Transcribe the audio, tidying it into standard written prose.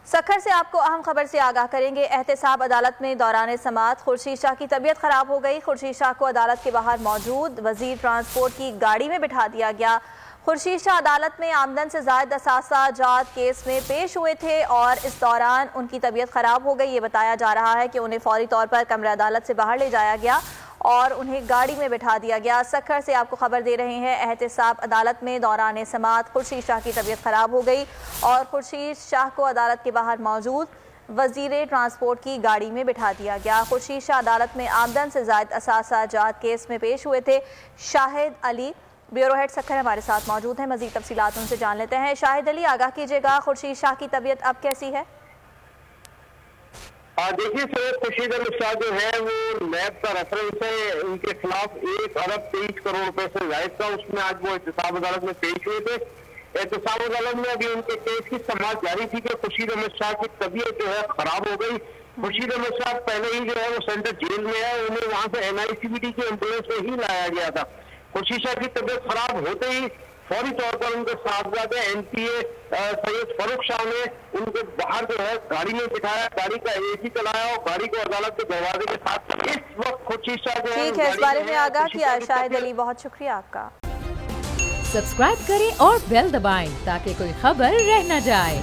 सखर से आपको अहम खबर से आगाह करेंगे। एहतसाब अदालत में दौरान समाअत खुर्शीद शाह की तबीयत खराब हो गई। खुर्शीद शाह को अदालत के बाहर मौजूद वजीर ट्रांसपोर्ट की गाड़ी में बिठा दिया गया। खुर्शीद शाह अदालत में आमदन से ज़ायद असासा जात केस में पेश हुए थे और इस दौरान उनकी तबीयत खराब हो गई। ये बताया जा रहा है कि उन्हें फौरी तौर पर कमरे अदालत से बाहर ले जाया गया और उन्हें गाड़ी में बिठा दिया गया। सखर से आपको खबर दे रहे हैं, एहतसाब अदालत में दौरान समाअत खुर्शीद शाह की तबीयत खराब हो गई और खुर्शीद शाह को अदालत के बाहर मौजूद वजीर ट्रांसपोर्ट की गाड़ी में बिठा दिया गया। खुर्शीद शाह अदालत में आमदन से ज़ायद असासा जात केस में पेश हुए थे। शाहिद अली ब्यूरो हेड सखर हमारे साथ मौजूद हैं, मजीद तफसीलात उनसे जान लेते हैं। शाहिद अली, आगाह कीजिएगा, खुर्शीद शाह की तबीयत अब कैसी है? देखिए सैयद खुर्शीद अहमद शाह जो है वो नैब का रेफरेंस है, उनके खिलाफ 1 अरब 23 करोड़ रुपए से जायद था, उसमें आज वो एहतसाब अदालत में पेश हुए थे। एहतसाब अदालत में अभी उनके केस की समाअत जारी थी कि खुर्शीद अहमद शाह की तबीयत जो है खराब हो गई। खुर्शीद अहमद शाह पहले ही जो है वो सेंट्रल जेल में है, उन्हें वहां से NICBD की एम्बुलेंस में ही लाया गया था। खुर्शीद शाह की तबीयत खराब होते ही फौरी तौर पर उनके साहबजादे NPA सैयद फारूक शाह ने उनको बाहर जो है गाड़ी में बिठाया, गाड़ी का AC चलाया और गाड़ी को अदालत के दरवाजे के साथ इस वक्त खुर्शीद शाह जो है ठीक है, इस बारे में आगाह किया शाहिद अली, बहुत शुक्रिया आपका। सब्सक्राइब करें और बेल दबाएं ताकि कोई खबर रह न जाए।